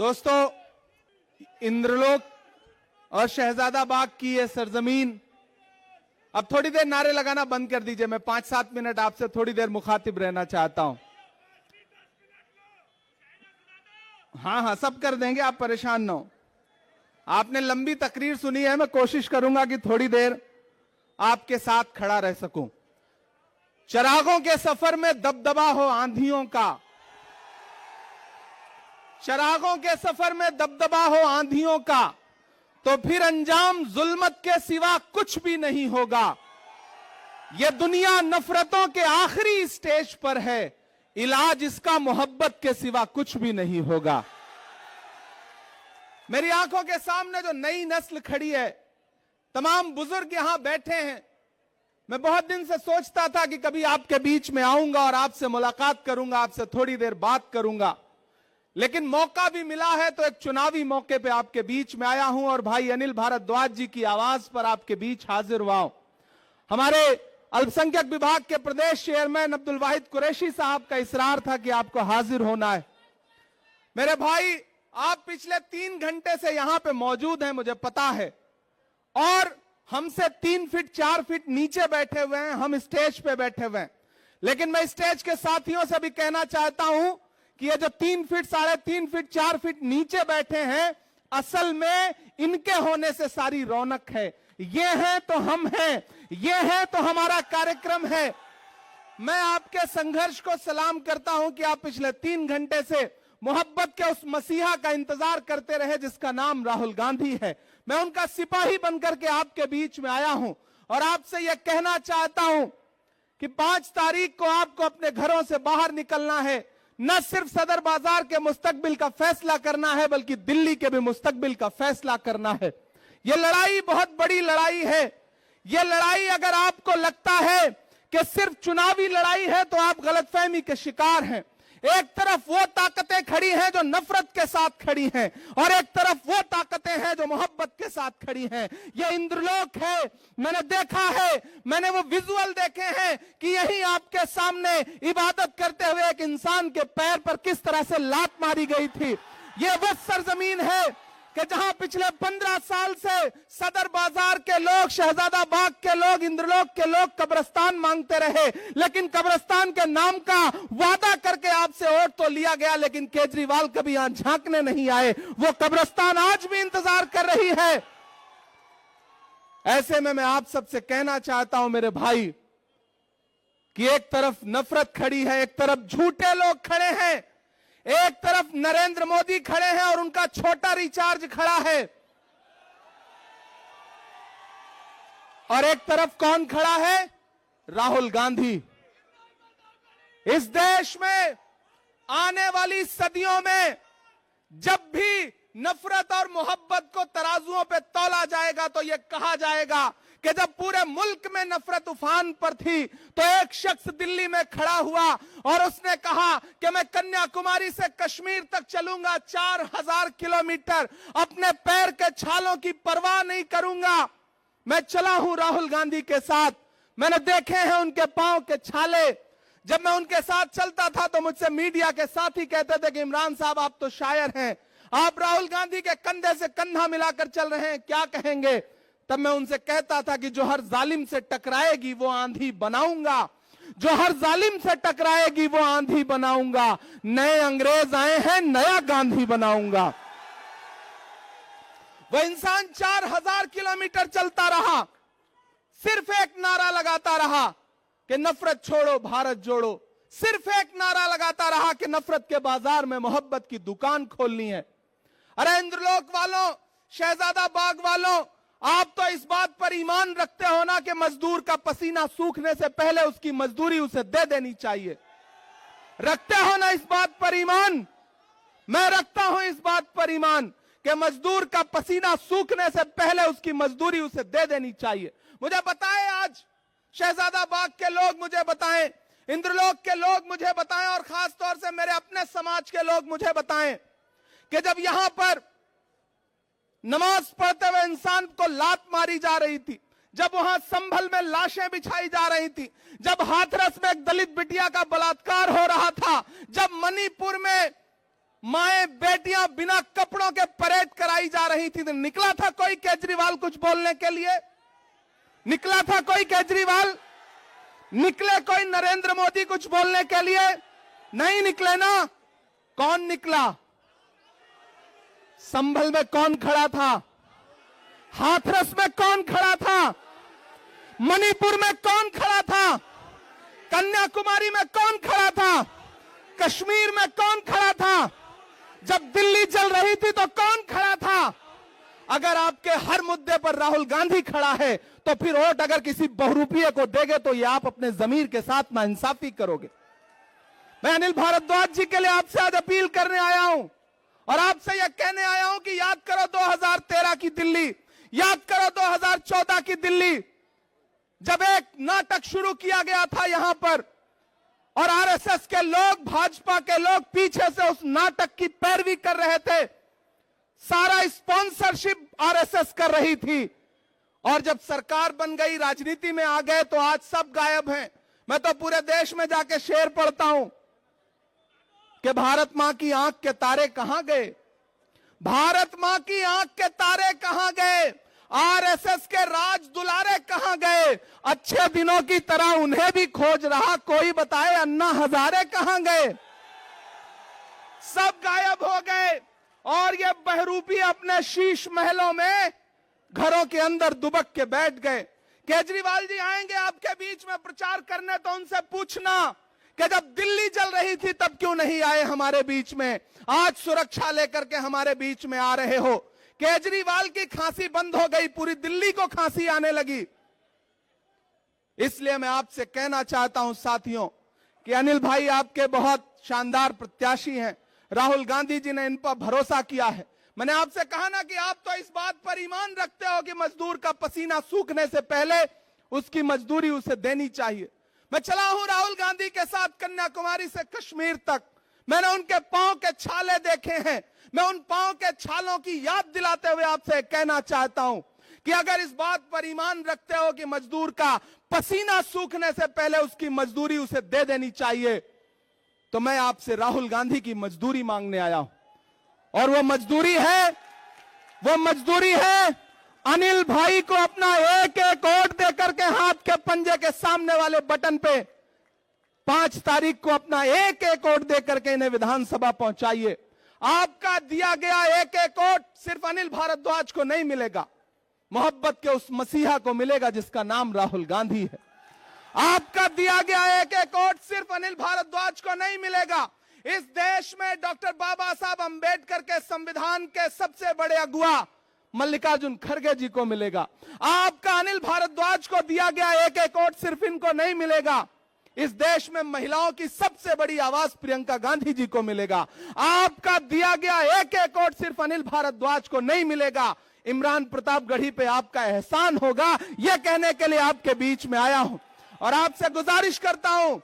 दोस्तों, इंद्रलोक और शहजादा बाग की ये सरजमीन, अब थोड़ी देर नारे लगाना बंद कर दीजिए। मैं 5-7 मिनट आपसे थोड़ी देर मुखातिब रहना चाहता हूं। हाँ, सब कर देंगे, आप परेशान ना हो। आपने लंबी तकरीर सुनी है, मैं कोशिश करूंगा कि थोड़ी देर आपके साथ खड़ा रह सकूं। चिरागों के सफर में दबदबा हो आंधियों का, चिरागों के सफर में दबदबा हो आंधियों का, तो फिर अंजाम जुल्मत के सिवा कुछ भी नहीं होगा। यह दुनिया नफरतों के आखिरी स्टेज पर है, इलाज इसका मोहब्बत के सिवा कुछ भी नहीं होगा। मेरी आंखों के सामने जो नई नस्ल खड़ी है, तमाम बुजुर्ग यहां बैठे हैं। मैं बहुत दिन से सोचता था कि कभी आपके बीच में आऊंगा और आपसे मुलाकात करूंगा, आपसे थोड़ी देर बात करूंगा, लेकिन मौका भी मिला है तो एक चुनावी मौके पे आपके बीच में आया हूं और भाई अनिल भारद्वाज जी की आवाज पर आपके बीच हाजिर हुआ हूं। हमारे अल्पसंख्यक विभाग के प्रदेश चेयरमैन अब्दुल वाहिद कुरैशी साहब का इसरार था कि आपको हाजिर होना है। मेरे भाई, आप पिछले 3 घंटे से यहां पे मौजूद हैं, मुझे पता है, और हमसे 3 फीट 4 फीट नीचे बैठे हुए हैं, हम स्टेज पे बैठे हुए हैं। लेकिन मैं स्टेज के साथियों से भी कहना चाहता हूं कि ये जो 3 फीट 3.5 फीट 4 फीट नीचे बैठे हैं, असल में इनके होने से सारी रौनक है। ये हैं तो हम हैं, ये हैं तो हमारा कार्यक्रम है। मैं आपके संघर्ष को सलाम करता हूं कि आप पिछले 3 घंटे से मोहब्बत के उस मसीहा का इंतजार करते रहे जिसका नाम राहुल गांधी है। मैं उनका सिपाही बनकर के आपके बीच में आया हूं और आपसे यह कहना चाहता हूं कि 5 तारीख को आपको अपने घरों से बाहर निकलना है। न सिर्फ सदर बाजार के मुस्तकबिल का फैसला करना है, बल्कि दिल्ली के भी मुस्तकबिल का फैसला करना है। यह लड़ाई बहुत बड़ी लड़ाई है। यह लड़ाई अगर आपको लगता है कि सिर्फ चुनावी लड़ाई है तो आप गलतफहमी के शिकार हैं। एक तरफ वो ताकतें खड़ी हैं जो नफरत के साथ खड़ी हैं और एक तरफ वो ताकतें हैं जो मोहब्बत के साथ खड़ी हैं। ये इंद्रलोक है। मैंने देखा है, मैंने वो विजुअल देखे हैं कि यही आपके सामने इबादत करते हुए एक इंसान के पैर पर किस तरह से लात मारी गई थी। ये वो सरजमीन है कि जहां पिछले 15 साल से सदर बाजार के लोग, शहजादा बाग के लोग, इंद्रलोक के लोग कब्रिस्तान मांगते रहे, लेकिन कब्रिस्तान के नाम का वादा करके आपसे वोट तो लिया गया, लेकिन केजरीवाल कभी यहां झांकने नहीं आए। वो कब्रिस्तान आज भी इंतजार कर रही है। ऐसे में मैं आप सबसे कहना चाहता हूं मेरे भाई कि एक तरफ नफरत खड़ी है, एक तरफ झूठे लोग खड़े हैं, एक तरफ नरेंद्र मोदी खड़े हैं और उनका छोटा रिचार्ज खड़ा है, और एक तरफ कौन खड़ा है? राहुल गांधी। इस देश में आने वाली सदियों में जब भी नफरत और मोहब्बत को तराजुओं पे तौला जाएगा तो यह कहा जाएगा कि जब पूरे मुल्क में नफरत उफान पर थी तो एक शख्स दिल्ली में खड़ा हुआ और उसने कहा कि मैं कन्याकुमारी से कश्मीर तक चलूंगा 4000 किलोमीटर, अपने पैर के छालों की परवाह नहीं करूंगा। मैं चला हूं राहुल गांधी के साथ, मैंने देखे हैं उनके पांव के छाले। जब मैं उनके साथ चलता था तो मुझसे मीडिया के साथी कहते थे कि इमरान साहब आप तो शायर हैं, आप राहुल गांधी के कंधे से कंधा मिलाकर चल रहे हैं, क्या कहेंगे? तब मैं उनसे कहता था कि जो हर जालिम से टकराएगी वो आंधी बनाऊंगा, जो हर जालिम से टकराएगी वो आंधी बनाऊंगा। नए अंग्रेज आए हैं, नया गांधी बनाऊंगा। वह इंसान 4000 किलोमीटर चलता रहा, सिर्फ एक नारा लगाता रहा कि नफरत छोड़ो भारत जोड़ो, सिर्फ एक नारा लगाता रहा कि नफरत के बाजार में मोहब्बत की दुकान खोलनी है। अरे इंद्रलोक वालों, शहजादा बाग वालों, आप तो इस बात पर ईमान रखते हो ना कि मजदूर का पसीना सूखने से पहले उसकी मजदूरी उसे दे देनी चाहिए। रखते हो ना इस बात पर ईमान? मैं रखता हूं इस बात पर ईमान कि मजदूर का पसीना सूखने से पहले उसकी मजदूरी उसे दे देनी चाहिए। मुझे बताएं, आज शहजादा बाग के लोग मुझे बताएं, इंद्रलोक के लोग मुझे बताएं, और खास तौर से मेरे अपने समाज के लोग मुझे बताएं कि जब यहां पर नमाज पढ़ते हुए इंसान को लात मारी जा रही थी, जब वहां संभल में लाशें बिछाई जा रही थी, जब हाथरस में एक दलित बिटिया का बलात्कार हो रहा था, जब मणिपुर में माएं बेटियां बिना कपड़ों के परेड कराई जा रही थी, तो निकला था कोई केजरीवाल कुछ बोलने के लिए? निकला था कोई केजरीवाल? निकले कोई नरेंद्र मोदी कुछ बोलने के लिए? नहीं निकले ना। कौन निकला? संभल में कौन खड़ा था? हाथरस में कौन खड़ा था? मणिपुर में कौन खड़ा था? कन्याकुमारी में कौन खड़ा था? कश्मीर में कौन खड़ा था? जब दिल्ली जल रही थी तो कौन खड़ा था? अगर आपके हर मुद्दे पर राहुल गांधी खड़ा है तो फिर वोट अगर किसी बहुरूपीय को देंगे तो ये आप अपने जमीर के साथ नाइंसाफी करोगे। मैं अनिल भारद्वाज जी के लिए आपसे आज अपील करने आया हूं और आपसे यह कहने आया हूं कि याद करो 2013 की दिल्ली, याद करो 2014 की दिल्ली, जब एक नाटक शुरू किया गया था यहां पर और आरएसएस के लोग, भाजपा के लोग पीछे से उस नाटक की पैरवी कर रहे थे, सारा स्पॉन्सरशिप आरएसएस कर रही थी। और जब सरकार बन गई, राजनीति में आ गए तो आज सब गायब हैं। मैं तो पूरे देश में जाके शेर पढ़ता हूं कि भारत मां की आंख के तारे कहां गए, भारत मां की आंख के तारे कहां गए, आरएसएस के राज दुलारे कहां गए, अच्छे दिनों की तरह उन्हें भी खोज रहा कोई, बताए अन्ना हजारे कहां गए? सब गायब हो गए और ये बहरूपी अपने शीश महलों में घरों के अंदर दुबक के बैठ गए। केजरीवाल जी आएंगे आपके बीच में प्रचार करने तो उनसे पूछना कि जब दिल्ली जल रही थी तब क्यों नहीं आए हमारे बीच में, आज सुरक्षा लेकर के हमारे बीच में आ रहे हो। केजरीवाल की खांसी बंद हो गई, पूरी दिल्ली को खांसी आने लगी। इसलिए मैं आपसे कहना चाहता हूं साथियों कि अनिल भाई आपके बहुत शानदार प्रत्याशी हैं, राहुल गांधी जी ने इन पर भरोसा किया है। मैंने आपसे कहा ना कि आप तो इस बात पर ईमान रखते हो कि मजदूर का पसीना सूखने से पहले उसकी मजदूरी उसे देनी चाहिए। मैं चला हूं राहुल गांधी के साथ कन्याकुमारी से कश्मीर तक, मैंने उनके पांव के छाले देखे हैं। मैं उन पांव के छालों की याद दिलाते हुए आपसे कहना चाहता हूं कि अगर इस बात पर ईमान रखते हो कि मजदूर का पसीना सूखने से पहले उसकी मजदूरी उसे दे देनी चाहिए, तो मैं आपसे राहुल गांधी की मजदूरी मांगने आया हूं। और वो मजदूरी है अनिल भाई को अपना एक एक वोट देकर के हाथ के पंजे के सामने वाले बटन पे 5 तारीख को अपना एक एक वोट देकर के इन्हें विधानसभा पहुंचाइए। आपका दिया गया एक एक वोट सिर्फ अनिल भारद्वाज को नहीं मिलेगा, मोहब्बत के उस मसीहा को मिलेगा जिसका नाम राहुल गांधी है। आपका दिया गया एक एक वोट सिर्फ अनिल भारद्वाज को नहीं मिलेगा, इस देश में डॉक्टर बाबा साहब अंबेडकर के संविधान के सबसे बड़े अगुआ मल्लिकार्जुन खड़गे जी को मिलेगा। आपका अनिल भारद्वाज को दिया गया एक एक वोट सिर्फ इनको नहीं मिलेगा, इस देश में महिलाओं की सबसे बड़ी आवाज प्रियंका गांधी जी को मिलेगा। आपका दिया गया एक एक वोट सिर्फ अनिल भारद्वाज को नहीं मिलेगा, इमरान प्रतापगढ़ी पे आपका एहसान होगा। यह कहने के लिए आपके बीच में आया हूं और आपसे गुजारिश करता हूं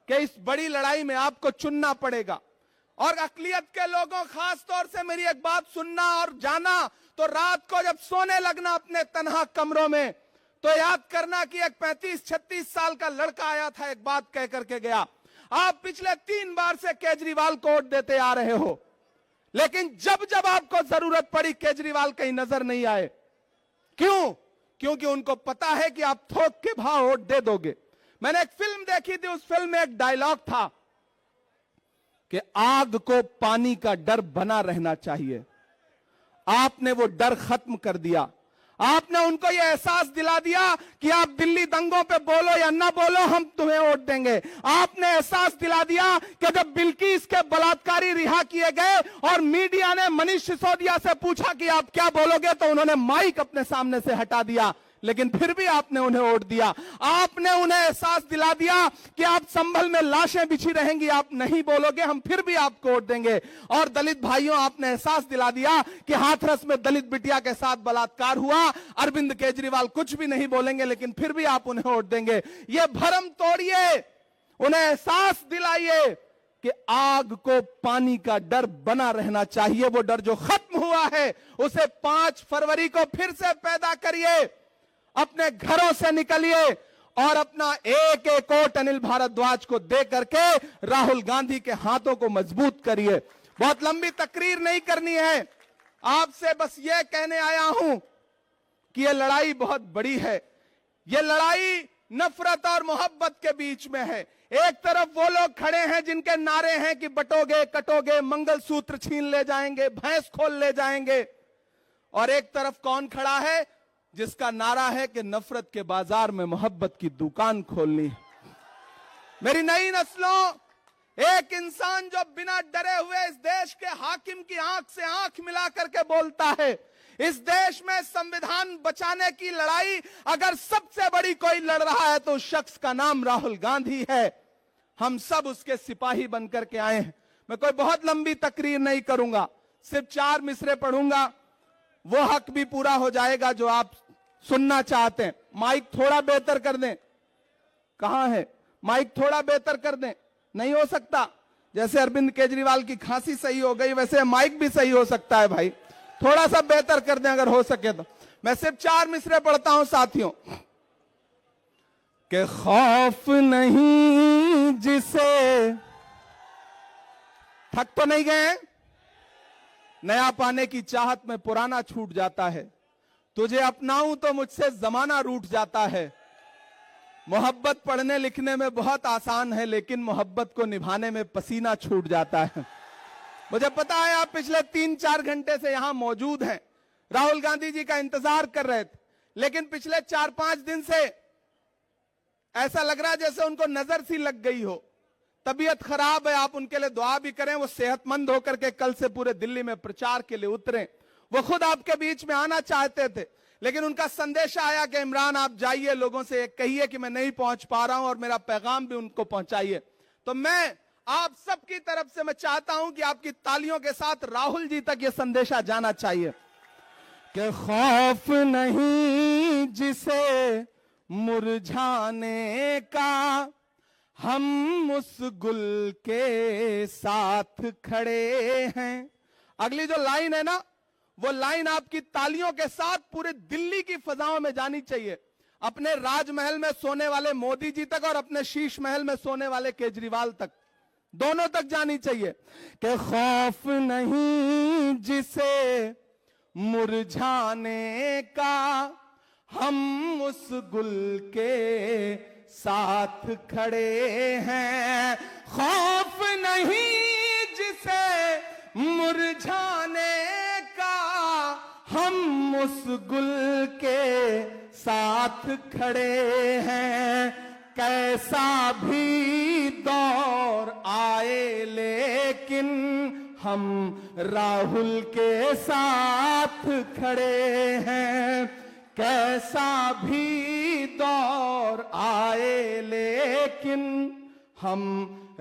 कि इस बड़ी लड़ाई में आपको चुनना पड़ेगा। और अकलियत के लोगों, खास तौर से मेरी एक बात सुनना और जाना, तो रात को जब सोने लगना अपने तन्हा कमरों में, तो याद करना कि एक 35-36 साल का लड़का आया था, एक बात कह करके गया, आप पिछले 3 बार से केजरीवाल को वोट देते आ रहे हो, लेकिन जब जब आपको जरूरत पड़ी केजरीवाल कहीं नजर नहीं आए। क्यों? क्योंकि उनको पता है कि आप थोक के भाव वोट दे दोगे। मैंने एक फिल्म देखी थी, उस फिल्म में एक डायलॉग था कि आग को पानी का डर बना रहना चाहिए। आपने वो डर खत्म कर दिया, आपने उनको यह एहसास दिला दिया कि आप दिल्ली दंगों पे बोलो या ना बोलो, हम तुम्हें वोट देंगे। आपने एहसास दिला दिया कि जब बिल्किस के बलात्कारी रिहा किए गए और मीडिया ने मनीष सिसोदिया से पूछा कि आप क्या बोलोगे, तो उन्होंने माइक अपने सामने से हटा दिया, लेकिन फिर भी आपने उन्हें वोट दिया। आपने उन्हें एहसास दिला दिया कि आप संभल में लाशें बिछी रहेंगी, आप नहीं बोलोगे, हम फिर भी आपको वोट देंगे। और दलित भाइयों, आपने एहसास दिला दिया कि हाथरस में दलित बिटिया के साथ बलात्कार हुआ, अरविंद केजरीवाल कुछ भी नहीं बोलेंगे, लेकिन फिर भी आप उन्हें वोट देंगे। ये भरम तोड़िए, उन्हें एहसास दिलाइए कि आग को पानी का डर बना रहना चाहिए। वो डर जो खत्म हुआ है उसे 5 फरवरी को फिर से पैदा करिए, अपने घरों से निकलिए और अपना एक एक वोट अनिल भारद्वाज को दे करके राहुल गांधी के हाथों को मजबूत करिए। बहुत लंबी तकरीर नहीं करनी है, आपसे बस यह कहने आया हूं कि यह लड़ाई बहुत बड़ी है। यह लड़ाई नफरत और मोहब्बत के बीच में है। एक तरफ वो लोग खड़े हैं जिनके नारे हैं कि बटोगे कटोगे, मंगलसूत्र छीन ले जाएंगे, भैंस खोल ले जाएंगे, और एक तरफ कौन खड़ा है जिसका नारा है कि नफरत के बाजार में मोहब्बत की दुकान खोलनी है। मेरी नई नस्लों, एक इंसान जो बिना डरे हुए इस देश के हाकिम की आंख से आंख मिला करके बोलता है, इस देश में संविधान बचाने की लड़ाई अगर सबसे बड़ी कोई लड़ रहा है तो उस शख्स का नाम राहुल गांधी है। हम सब उसके सिपाही बनकर के आए हैं। मैं कोई बहुत लंबी तकरीर नहीं करूंगा, सिर्फ 4 मिसरे पढ़ूंगा, वो हक भी पूरा हो जाएगा जो आप सुनना चाहते हैं। माइक थोड़ा बेहतर कर दें। कहां है माइक? थोड़ा बेहतर कर दें। नहीं हो सकता? जैसे अरविंद केजरीवाल की खांसी सही हो गई वैसे माइक भी सही हो सकता है भाई, थोड़ा सा बेहतर कर दें अगर हो सके तो। मैं सिर्फ 4 मिसरे पढ़ता हूं साथियों। कि खौफ नहीं जिसे, थक तो नहीं गए? नया पाने की चाहत में पुराना छूट जाता है, तुझे अपनाऊं तो मुझसे जमाना रूठ जाता है। मोहब्बत पढ़ने लिखने में बहुत आसान है, लेकिन मोहब्बत को निभाने में पसीना छूट जाता है। मुझे पता है आप पिछले 3-4 घंटे से यहां मौजूद हैं, राहुल गांधी जी का इंतजार कर रहे थे, लेकिन पिछले 4-5 दिन से ऐसा लग रहा है जैसे उनको नजर सी लग गई हो, तबीयत खराब है। आप उनके लिए दुआ भी करें, वो सेहतमंद होकर के कल से पूरे दिल्ली में प्रचार के लिए उतरे। वो खुद आपके बीच में आना चाहते थे, लेकिन उनका संदेशा आया कि इमरान आप जाइए, लोगों से कहिए कि मैं नहीं पहुंच पा रहा हूं और मेरा पैगाम भी उनको पहुंचाइए। तो मैं आप सबकी तरफ से मैं चाहता हूं कि आपकी तालियों के साथ राहुल जी तक यह संदेशा जाना चाहिए कि खौफ नहीं जिसे मुरझाने का, हम उस गुल के साथ खड़े हैं। अगली जो लाइन है ना, वो लाइन आपकी तालियों के साथ पूरे दिल्ली की फजाओं में जानी चाहिए, अपने राजमहल में सोने वाले मोदी जी तक और अपने शीश महल में सोने वाले केजरीवाल तक, दोनों तक जानी चाहिए कि खौफ नहीं जिसे मुरझाने का, हम उस गुल के साथ खड़े हैं। खौफ नहीं जिसे मुरझाने का, हम उस गुल के साथ खड़े हैं। कैसा भी दौर आए लेकिन हम राहुल के साथ खड़े हैं। कैसा भी दौर आए लेकिन हम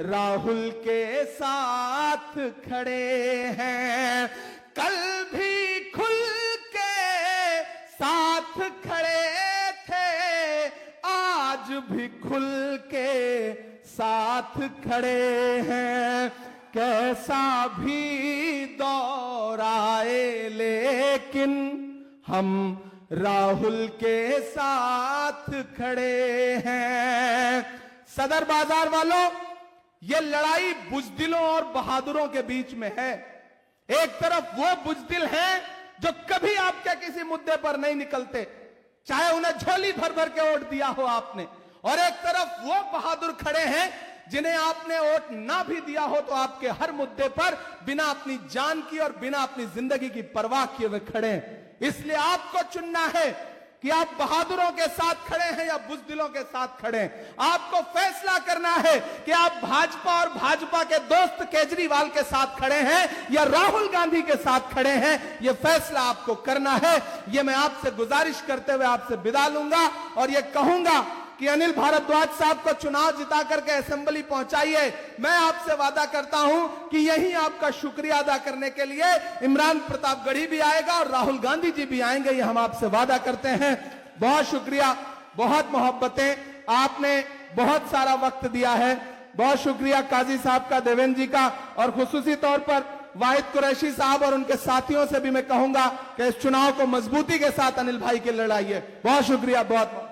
राहुल के साथ खड़े हैं। कल भी खुल के साथ खड़े थे, आज भी खुल के साथ खड़े हैं। कैसा भी दौर आए लेकिन हम राहुल के साथ खड़े हैं। सदर बाजार वालों, यह लड़ाई बुजदिलों और बहादुरों के बीच में है। एक तरफ वो बुजदिल हैं जो कभी आपके किसी मुद्दे पर नहीं निकलते, चाहे उन्हें झोली भर भर के वोट दिया हो आपने, और एक तरफ वो बहादुर खड़े हैं जिन्हें आपने वोट ना भी दिया हो तो आपके हर मुद्दे पर बिना अपनी जान की और बिना अपनी जिंदगी की परवाह किए हुए खड़े हैं। इसलिए आपको चुनना है कि आप बहादुरों के साथ खड़े हैं या बुजदिलों के साथ खड़े हैं। आपको फैसला करना है कि आप भाजपा और भाजपा के दोस्त केजरीवाल के साथ खड़े हैं या राहुल गांधी के साथ खड़े हैं। यह फैसला आपको करना है। यह मैं आपसे गुजारिश करते हुए आपसे विदा लूंगा और यह कहूंगा कि अनिल भारद्वाज साहब को चुनाव जिता करके असेंबली पहुंचाइए। मैं आपसे वादा करता हूं कि यही आपका शुक्रिया अदा करने के लिए इमरान प्रतापगढ़ी भी आएगा और राहुल गांधी जी भी आएंगे, ये हम आपसे वादा करते हैं। बहुत शुक्रिया, बहुत मोहब्बतें, आपने बहुत सारा वक्त दिया है। बहुत शुक्रिया काजी साहब का, देवेंद्र जी का, और खुसूसी तौर पर वाहिद कुरैशी साहब और उनके साथियों से भी मैं कहूंगा कि इस चुनाव को मजबूती के साथ अनिल भाई के लड़ाइए। बहुत शुक्रिया, बहुत